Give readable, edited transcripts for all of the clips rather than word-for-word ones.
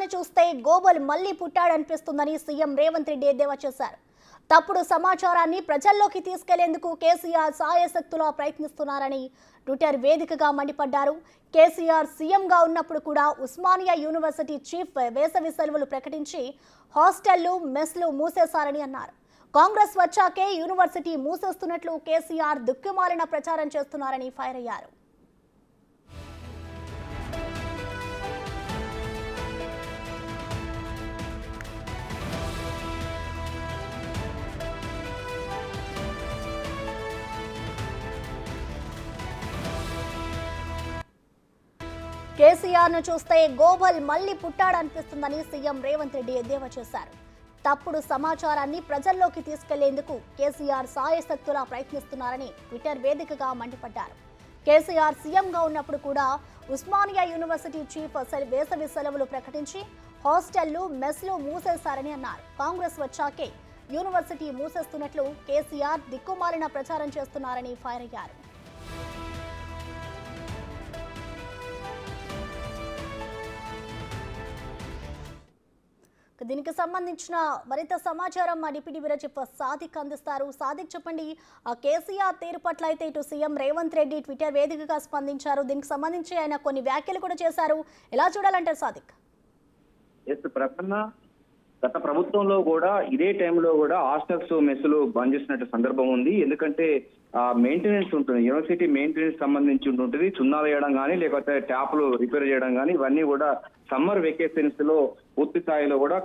కేసీఆర్ని చూస్తే గోబల్ మళ్లీ పుట్టాడనిపిస్తుందని సీఎం రేవంత్ రెడ్డి ఎద్దేవా చేశారు. తప్పుడు సమాచారాన్ని ప్రజల్లోకి తీసుకెళ్లేందుకు కేసీఆర్ సాయశక్తులా ప్రయత్నిస్తున్నారని ట్విట్టర్ వేదికగా మండిపడ్డారు. కేసీఆర్ సీఎంగా ఉన్నప్పుడు కూడా ఉస్మానియా యూనివర్సిటీ చీఫ్ వేసవి సెలవులు ప్రకటించి హాస్టళ్లు మెస్లు మూసేశారని అన్నారు. కాంగ్రెస్ వచ్చాకే యూనివర్సిటీ మూసేస్తున్నట్లు కేసీఆర్ దిక్కుమాలిన ప్రచారం చేస్తున్నారని ఫైర్ అయ్యారు. కేసీఆర్ను చూస్తే గోబల్ మళ్లీ పుట్టాడనిపిస్తుందని సీఎం రేవంత్ రెడ్డి ఎద్దేవా చేశారు. తప్పుడు సమాచారాన్ని ప్రజల్లోకి తీసుకెళ్లేందుకు కేసీఆర్ సాయశక్తులా ప్రయత్నిస్తున్నారని ట్విట్టర్ వేదికగా మండిపడ్డారు. కేసీఆర్ సీఎంగా ఉన్నప్పుడు కూడా ఉస్మానియా యూనివర్సిటీ చీఫ్ వేసవి సెలవులు ప్రకటించి హాస్టళ్లు మెస్లు మూసేశారని అన్నారు. కాంగ్రెస్ వచ్చాకే యూనివర్సిటీ మూసేస్తున్నట్లు కేసీఆర్ దిక్కుమాలిన ప్రచారం చేస్తున్నారని ఫైర్ అయ్యారు. దీనికి సంబంధించిన మరింత సమాచారం మా డిప్యూటీ బ్యూరో చీఫ్ సాదిక్ అందిస్తారు. సాదిక్, చెప్పండి, కేసీఆర్ తీరు పట్ల అయితే ఇటు సీఎం రేవంత్ రెడ్డి ట్విట్టర్ వేదికగా స్పందించారు. దీనికి సంబంధించి ఆయన కొన్ని వ్యాఖ్యలు కూడా చేశారు. ఎలా చూడాలంటారు సాదిక్? ప్రసన్న, గత ప్రభుత్వంలో కూడా ఇదే టైంలో కూడా హాస్టల్స్ మెస్సులు బంద్ చేసినట్టు సందర్భం ఉంది. ఎందుకంటే మెయింటెనెన్స్ ఉంటుంది, యూనివర్సిటీ మెయింటెనెన్స్ సంబంధించి ఉంటుంది. చున్నాలు వేయడం కానీ లేకపోతే ట్యాప్లు రిపేర్ చేయడం కానీ ఇవన్నీ కూడా సమ్మర్ వెకేషన్స్ లో పూర్తి స్థాయిలో కూడా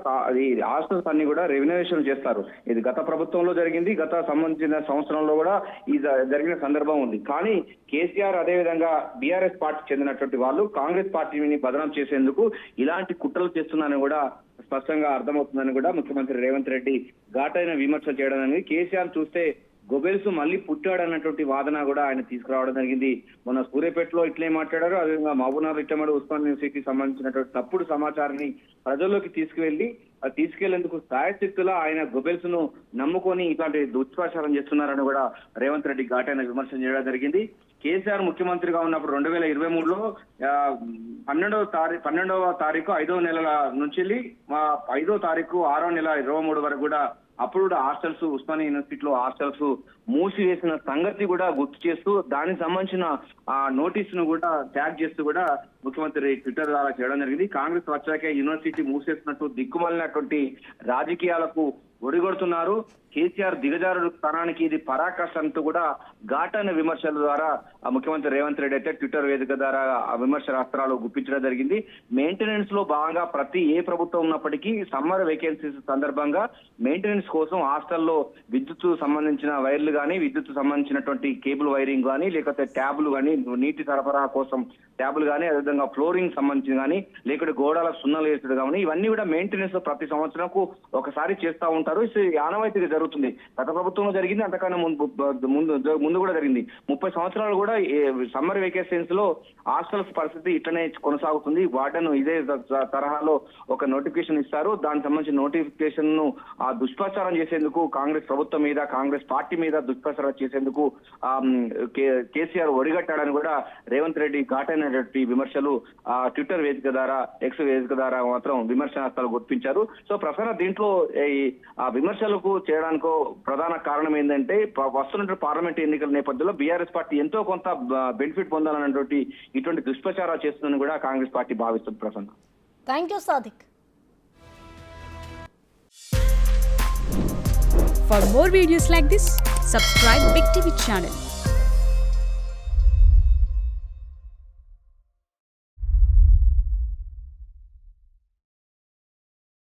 ఈ హాస్టల్స్ అన్ని కూడా రెన్యువేషన్ చేస్తారు. ఇది గత ప్రభుత్వంలో జరిగింది. గత సంబంధించిన సంవత్సరంలో కూడా ఈ జరిగిన సందర్భం ఉంది. కానీ కేసీఆర్ అదేవిధంగా బీఆర్ఎస్ పార్టీ చెందినటువంటి వాళ్ళు కాంగ్రెస్ పార్టీని బదనాం చేసేందుకు ఇలాంటి కుట్రలు చేస్తున్నారని కూడా స్పష్టంగా అర్థమవుతుందని కూడా ముఖ్యమంత్రి రేవంత్ రెడ్డి ఘాటైన విమర్శలు చేయడం అనేది. కేసీఆర్ చూస్తే గొబెల్స్ మళ్ళీ పుట్టాడన్నటువంటి వాదన కూడా ఆయన తీసుకురావడం జరిగింది. మొన్న సూర్యాపేటలో ఇట్లే మాట్లాడారు. అదేవిధంగా మహబూబ్నగర్ ఇట్టమడు ఉస్మాన్ యూనివర్సిటీకి సంబంధించినటువంటి తప్పుడు సమాచారాన్ని ప్రజల్లోకి తీసుకెళ్లేందుకు సాయశక్తులా ఆయన గొబెల్స్ ను నమ్ముకొని ఇట్లాంటి దుష్ప్రచారం చేస్తున్నారని కూడా రేవంత్ రెడ్డి ఘాటైన విమర్శలు చేయడం జరిగింది. కేసీఆర్ ముఖ్యమంత్రిగా ఉన్నప్పుడు 2023లో 12వ తారీఖు 5వ నెల నుంచి 5వ తారీఖు 6వ నెల 23 వరకు కూడా అప్పుడు కూడా హాస్టల్స్ ఉస్మానియా యూనివర్సిటీలో హాస్టల్స్ మూసివేసిన సంగతి కూడా గుర్తు చేస్తూ దానికి సంబంధించిన ఆ నోటీసును కూడా ట్యాగ్ చేస్తూ కూడా ముఖ్యమంత్రి ట్విట్టర్ ద్వారా చేయడం జరిగింది. కాంగ్రెస్ వచ్చాకే యూనివర్సిటీ మూసేసినట్టు దిక్కుమాలినటువంటి రాజకీయాలకు ఒడిగొడుతున్నారు. కేసీఆర్ దిగజారు స్థానానికి ఇది పరాకాష్ఠంతో కూడా ఘాటైన విమర్శల ద్వారా ముఖ్యమంత్రి రేవంత్ రెడ్డి అయితే ట్విట్టర్ వేదిక ద్వారా ఆ విమర్శనాస్త్రాలు గుప్పించడం జరిగింది. మెయింటెనెన్స్ లో భాగంగా ఏ ప్రభుత్వం ఉన్నప్పటికీ సమ్మర్ వేకెన్సీస్ సందర్భంగా మెయింటెనెన్స్ కోసం హాస్టల్లో విద్యుత్ సంబంధించిన వైర్లు కానీ విద్యుత్ సంబంధించినటువంటి కేబుల్ వైరింగ్ కానీ లేకపోతే ట్యాబులు కానీ నీటి సరఫరా కోసం ట్యాబులు కానీ అదేవిధంగా ఫ్లోరింగ్ సంబంధించి కానీ లేకపోతే గోడల సున్నలు వేసుడు కానీ ఇవన్నీ కూడా మెయింటెనెన్స్ ప్రతి సంవత్సరంకు ఒకసారి చేస్తూ ఉంటారు. ఆనవాయితీగా జరుగుతుంది. గత ప్రభుత్వంలో జరిగింది, అంతకన్నా ముందు కూడా జరిగింది. 30 సంవత్సరాలు కూడా సమ్మర్ వెకేషన్స్ లో హాస్టల్స్ పరిస్థితి ఇట్లనే కొనసాగుతుంది. వార్డెన్ ఇదే తరహాలో ఒక నోటిఫికేషన్ ఇస్తారు. దానికి సంబంధించిన నోటిఫికేషన్ ను ఆ దుష్ప్రచారం చేసేందుకు కాంగ్రెస్ ప్రభుత్వం మీద కాంగ్రెస్ పార్టీ మీద దుష్ప్రచారం చేసేందుకు కేసీఆర్ ఒడిగట్టాడని కూడా రేవంత్ రెడ్డి ఘాటైనటువంటి విమర్శలు ట్విట్టర్ వేదిక ద్వారా ఎక్స్ వేదిక ద్వారా మాత్రం విమర్శనాస్త్రాలు గుర్తించారు. సో ప్రసన్న, దీంట్లో ఆ విమర్శలకు చేయడానికో ప్రధాన కారణం ఏంటంటే వస్తున్న పార్లమెంట్ ఎన్నికల నేపథ్యంలో బీఆర్ఎస్ పార్టీ ఎంతో కొంత బెనిఫిట్ పొందాలన్నటువంటి ఇటువంటి దుష్ప్రచారాలు చేస్తుందని కూడా కాంగ్రెస్ పార్టీ భావిస్తుంది. Prasanna, thank you Sadiq. For more videos like this, subscribe Big TV channel.